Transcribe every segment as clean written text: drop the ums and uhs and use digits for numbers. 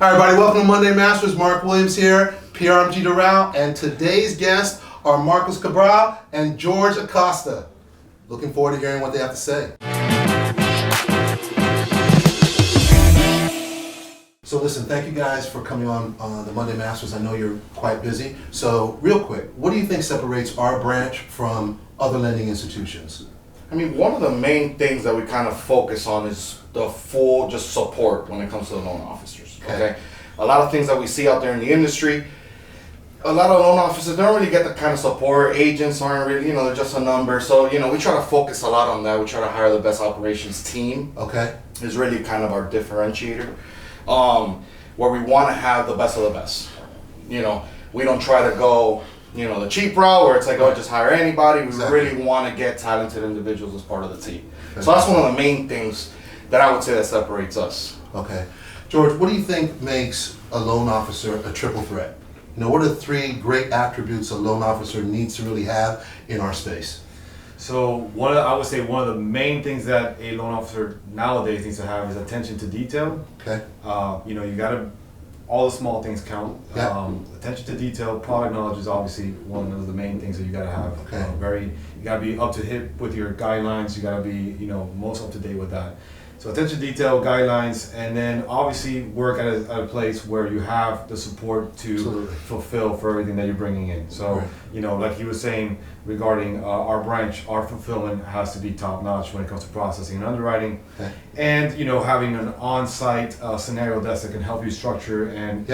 Hi everybody, welcome to Monday Masters. Mark Williams here, PRMG Doral, and today's guests are Marcos Cabral and Jorge Acosta. Looking forward to hearing what they have to say. So listen, thank you guys for coming on the Monday Masters. I know you're quite busy. So real quick, what do you think separates our branch from other lending institutions? I mean, one of the main things that we kind of focus on is the full just support when it comes to the loan officers. Okay. A lot of things that we see out there in the industry, a lot of loan officers don't really get the kind of support. Agents aren't really, they're just a number. So, we try to focus a lot on that. We try to hire the best operations team. Okay. Is really kind of our differentiator. Where we want to have the best of the best. We don't try to go, the cheap route where it's like, just hire anybody. We really want to get talented individuals as part of the team. So that's one of the main things that I would say that separates us. Okay. George, what do you think makes a loan officer a triple threat? What are the three great attributes a loan officer needs to really have in our space? So I would say one of the main things that a loan officer nowadays needs to have is attention to detail. Okay. You gotta, all the small things count. Yeah. Attention to detail, product knowledge is obviously one of the main things that you gotta have. Okay. You gotta be up to hip with your guidelines. You gotta be, most up to date with that. So attention to detail, guidelines, and then obviously work at a place where you have the support to fulfill for everything that you're bringing in. So, like he was saying regarding our branch, our fulfillment has to be top notch when it comes to processing and underwriting. Okay. And, having an on-site scenario desk that can help you structure and,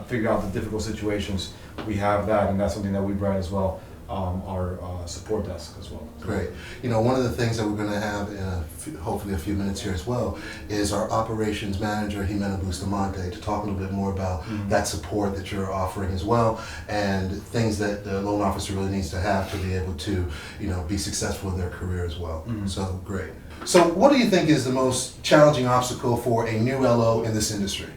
figure out the difficult situations. We have that, and that's something that we bring as well. Our support desk as well. Great. One of the things that we're going to have in hopefully a few minutes here as well is our operations manager, Ximena, Bustamante, to talk a little bit more about that support that you're offering as well, and things that the loan officer really needs to have to be able to, be successful in their career as well. So great. So what do you think is the most challenging obstacle for a new LO in this industry?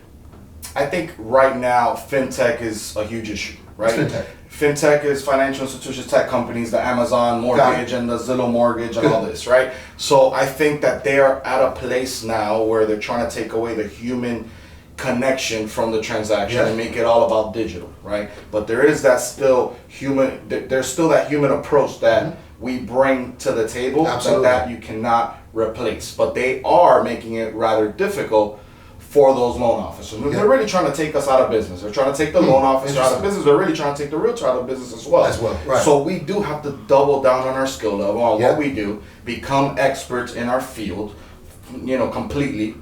I think right now fintech is a huge issue, right? What's fintech? Fintech is financial institutions, tech companies, the Amazon mortgage and the Zillow mortgage and all this, right? So I think that they are at a place now where they're trying to take away the human connection from the transaction and make it all about digital, right? But there is that still human, there's still that human approach that we bring to the table that you cannot replace. But they are making it rather difficult for those loan officers. They're really trying to take us out of business. They're trying to take the loan officer out of business. They're really trying to take the realtor out of business as well. Right. So we do have to double down on our skill level, on what we do, become experts in our field, completely,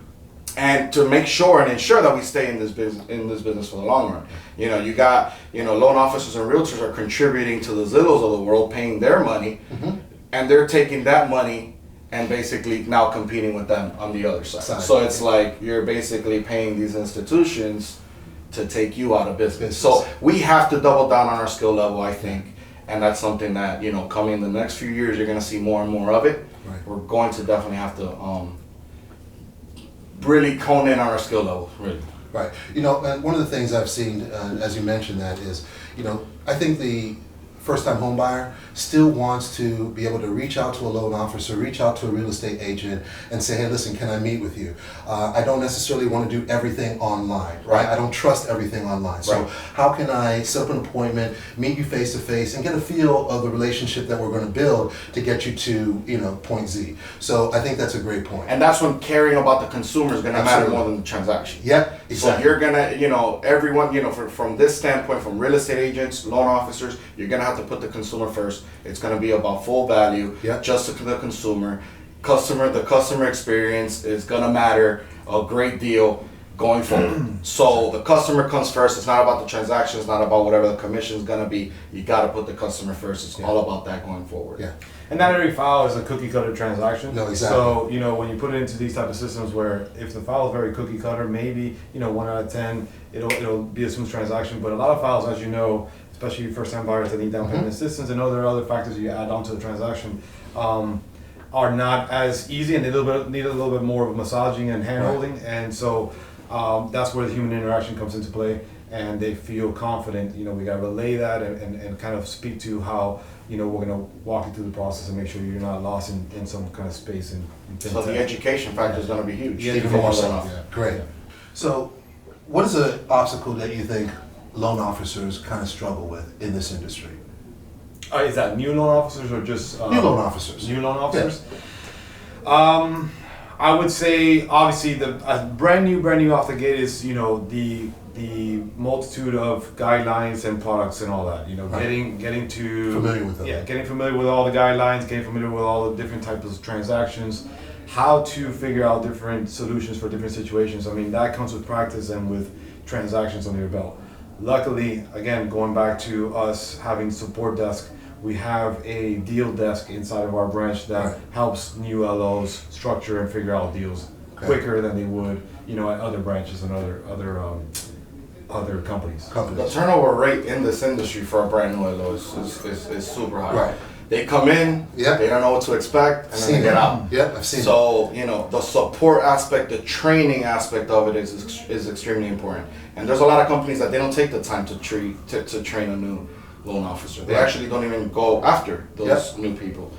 and to make sure and ensure that we stay in this business for the long run. You got, loan officers and realtors are contributing to the Zillows of the world, paying their money, and they're taking that money and basically now competing with them on the other side. So it's like you're basically paying these institutions to take you out of business. So we have to double down on our skill level, I think, and that's something that, coming in the next few years, you're going to see more and more of it. Right. We're going to definitely have to really hone in on our skill level, really. Right. And one of the things I've seen, as you mentioned that, is, I think the first-time home buyer still wants to be able to reach out to a loan officer, reach out to a real estate agent and say, hey, listen, can I meet with you? I don't necessarily want to do everything online, right? I don't trust everything online. So how can I set up an appointment, meet you face-to-face, and get a feel of the relationship that we're going to build to get you to, point Z. So I think that's a great point. And that's when caring about the consumer is going to matter more than the transaction. Yep, exactly. So you're going to, everyone, from this standpoint, from real estate agents, loan officers, you're going to have to put the consumer first. It's going to be about full value, just to the consumer. The customer experience is going to matter a great deal going forward. So the customer comes first. It's not about the transaction. It's not about whatever the commission is going to be. You got to put the customer first. It's all about that going forward. Yeah. And not every file is a cookie cutter transaction. No, exactly. So, when you put it into these type of systems where if the file is very cookie cutter, maybe, 1 out of 10, it'll be a smooth transaction. But a lot of files, as you know, especially first time buyers that need down payment assistance and other factors you add onto the transaction, are not as easy and need a little bit more of massaging and hand holding. And so that's where the human interaction comes into play. And they feel confident, we got to relay that and kind of speak to how, we're going to walk you through the process and make sure you're not lost in some kind of space. So the education factor is going to be huge. Great. So what is an obstacle that you think loan officers kind of struggle with in this industry? Is that new loan officers or just New loan officers. New loan officers. I would say obviously the brand new off the gate is the multitude of guidelines and products and all that. Right. Getting to Familiar with them. Yeah, getting familiar with all the guidelines, getting familiar with all the different types of transactions, how to figure out different solutions for different situations. I mean, that comes with practice and with transactions under your belt. Luckily, again, going back to us having support desk, we have a deal desk inside of our branch that Right. helps new LOs structure and figure out deals quicker than they would, at other branches and other companies. The turnover rate in this industry for a brand new LO is super high. Right. They come in, Yeah. they don't know what to expect, and then they get out. Yep, I've seen it. So, the support aspect, the training aspect of it is extremely important. And there's a lot of companies that they don't take the time to train a new loan officer. They Right. actually don't even go after those new people.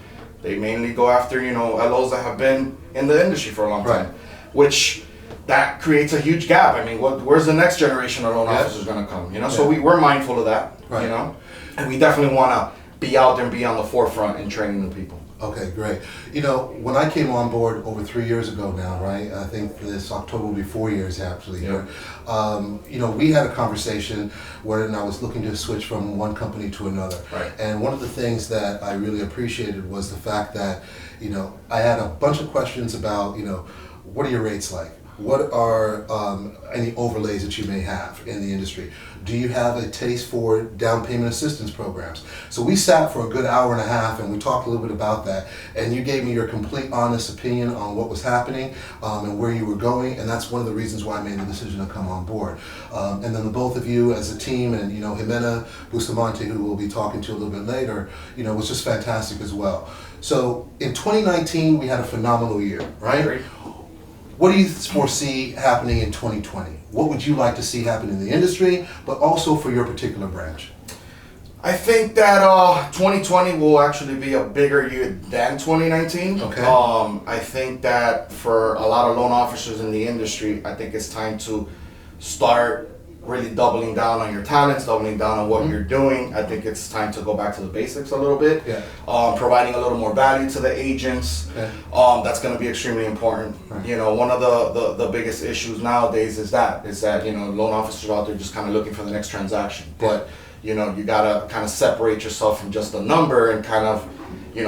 They mainly go after, LOs that have been in the industry for a long time, which that creates a huge gap. I mean, where's the next generation of loan officers going to come? So we're mindful of that, Right. and we definitely want to be out there and be on the forefront in training new people. Okay, great. When I came on board over 3 years ago now, right? I think this October will be 4 years actually here. We had a conversation wherein I was looking to switch from one company to another. Right. And one of the things that I really appreciated was the fact that, I had a bunch of questions about, what are your rates like? What are any overlays that you may have in the industry? Do you have a taste for down payment assistance programs? So we sat for a good hour and a half and we talked a little bit about that. And you gave me your complete honest opinion on what was happening and where you were going. And that's one of the reasons why I made the decision to come on board. And then the both of you as a team and, Ximena, Bustamante, who we'll be talking to a little bit later, was just fantastic as well. So in 2019, we had a phenomenal year, right? Great. What do you foresee happening in 2020? What would you like to see happen in the industry, but also for your particular branch? I think that 2020 will actually be a bigger year than 2019. Okay. I think that for a lot of loan officers in the industry, I think it's time to start really doubling down on your talents, doubling down on what you're doing. I think it's time to go back to the basics a little bit. Yeah. Providing a little more value to the agents. Okay. That's going to be extremely important. Right. One of the biggest issues nowadays is that loan officers are out there just kind of looking for the next transaction. But you gotta kind of separate yourself from just a number and kind of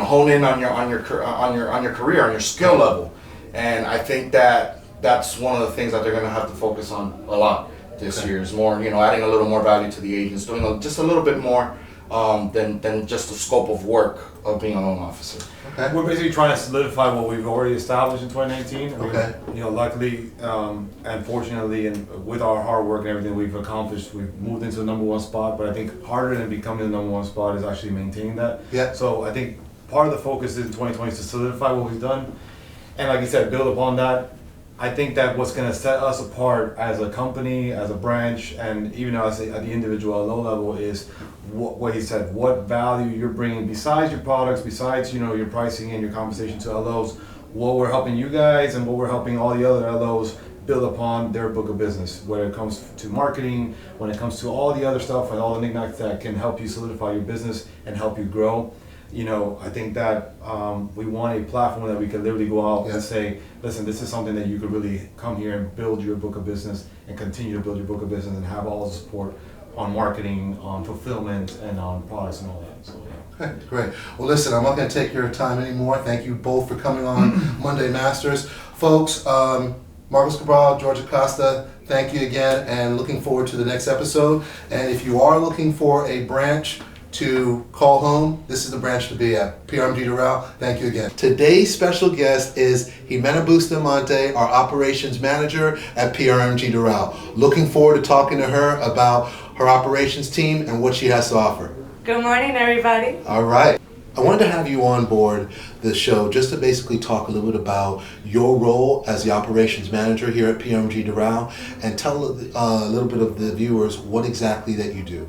hone in on your career, on your skill level. And I think that that's one of the things that they're going to have to focus on a lot this year is more, adding a little more value to the agents, doing just a little bit more than just the scope of work of being a loan officer. Okay. We're basically trying to solidify what we've already established in 2019. Okay. Luckily and fortunately, and with our hard work and everything we've accomplished, we've moved into the number one spot. But I think harder than becoming the number one spot is actually maintaining that. Yeah. So I think part of the focus in 2020 is to solidify what we've done, and like you said, build upon that. I think that what's going to set us apart as a company, as a branch, and even at the individual low level is what he said, what value you're bringing besides your products, besides your pricing and your compensation to LOs, what we're helping you guys and what we're helping all the other LOs build upon their book of business, when it comes to marketing, when it comes to all the other stuff and all the knickknacks that can help you solidify your business and help you grow. I think that we want a platform that we can literally go out and say, listen, this is something that you could really come here and build your book of business and continue to build your book of business and have all the support on marketing, on fulfillment, and on products and all that. So, yeah. Okay, great. Well, listen, I'm not going to take your time anymore. Thank you both for coming on Monday Masters. Folks, Marcos Cabral, Jorge Acosta, thank you again, and looking forward to the next episode. And if you are looking for a branch to call home, this is the branch to be at. PRMG Doral, thank you again. Today's special guest is Ximena Bustamante, our operations manager at PRMG Doral. Looking forward to talking to her about her operations team and what she has to offer. Good morning, everybody. All right. I wanted to have you on board the show just to basically talk a little bit about your role as the operations manager here at PRMG Doral and tell a little bit of the viewers what exactly that you do.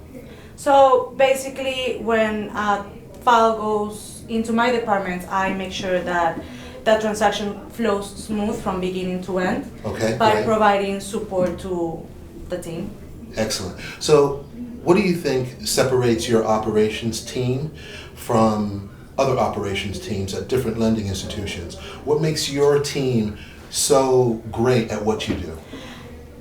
So basically, when a file goes into my department, I make sure that that transaction flows smooth from beginning to end Okay, by great. providing support to the team. Excellent. So, what do you think separates your operations team from other operations teams at different lending institutions? What makes your team so great at what you do?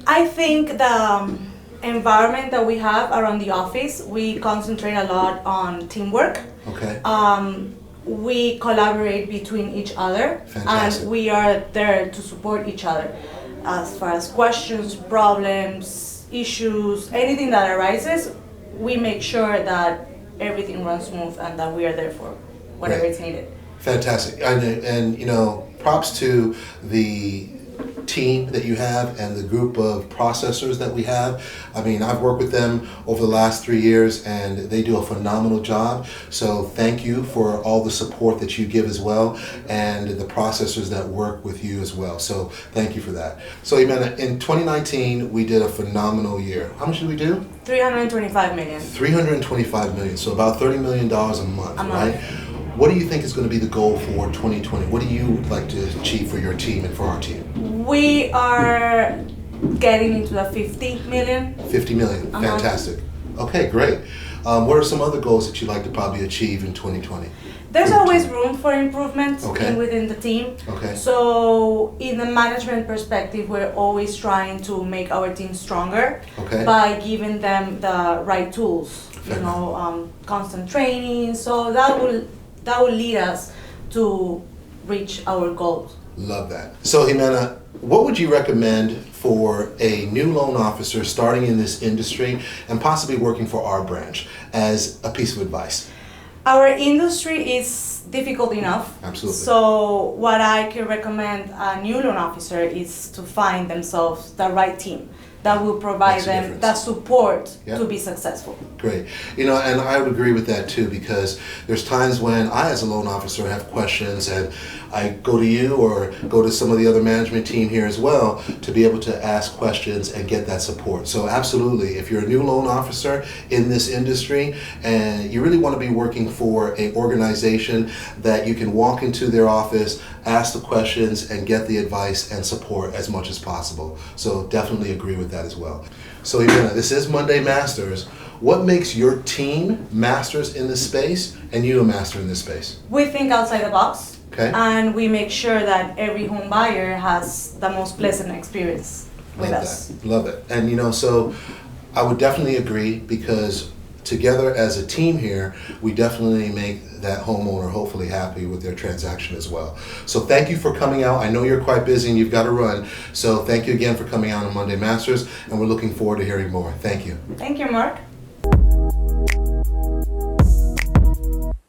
I think the environment that we have around the office, we concentrate a lot on teamwork. Okay. We collaborate between each other. Fantastic. And we are there to support each other as far as questions, problems, issues, anything that arises. We make sure that everything runs smooth and that we are there for whatever Great. is needed. Fantastic. And you know, props to the team that you have and the group of processors that we have. I mean, I've worked with them over the last 3 years and they do a phenomenal job. So thank you for all the support that you give as well, and the processors that work with you as well. So thank you for that. So Ximena, in 2019, we did a phenomenal year. How much did we do? 325 million. 325 million, so about $30 million a month, right? What do you think is going to be the goal for 2020? What do you like to achieve for your team and for our team? We are getting into the 50 million. 50 million, fantastic. Okay, great. What are some other goals that you'd like to probably achieve in 2020? There's always room for improvement Okay. within the team. Okay. So in the management perspective, we're always trying to make our team stronger Okay. by giving them the right tools, Fair constant training. So that will lead us to reach our goals. Love that. So Ximena, what would you recommend for a new loan officer starting in this industry and possibly working for our branch as a piece of advice? Our industry is difficult enough. Absolutely. So what I can recommend a new loan officer is to find themselves the right team that will provide Makes a them difference. the support Yeah. to be successful. Great. You know, and I would agree with that too, because there's times when I, as a loan officer, have questions and I go to you or go to some of the other management team here as well to be able to ask questions and get that support. So absolutely, if you're a new loan officer in this industry and you really want to be working for an organization that you can walk into their office, ask the questions, and get the advice and support as much as possible. So definitely agree with that as well. So Ximena, this is Monday Masters. What makes your team masters in this space and you a master in this space? We think outside the box, Okay. and we make sure that every home buyer has the most pleasant experience with Love us. that. Love it. And you know, so I would definitely agree, because together as a team here, we definitely make that homeowner hopefully happy with their transaction as well. So thank you for coming out. I know you're quite busy and you've got to run. So thank you again for coming out on Monday Masters, and we're looking forward to hearing more. Thank you. Thank you, Mark.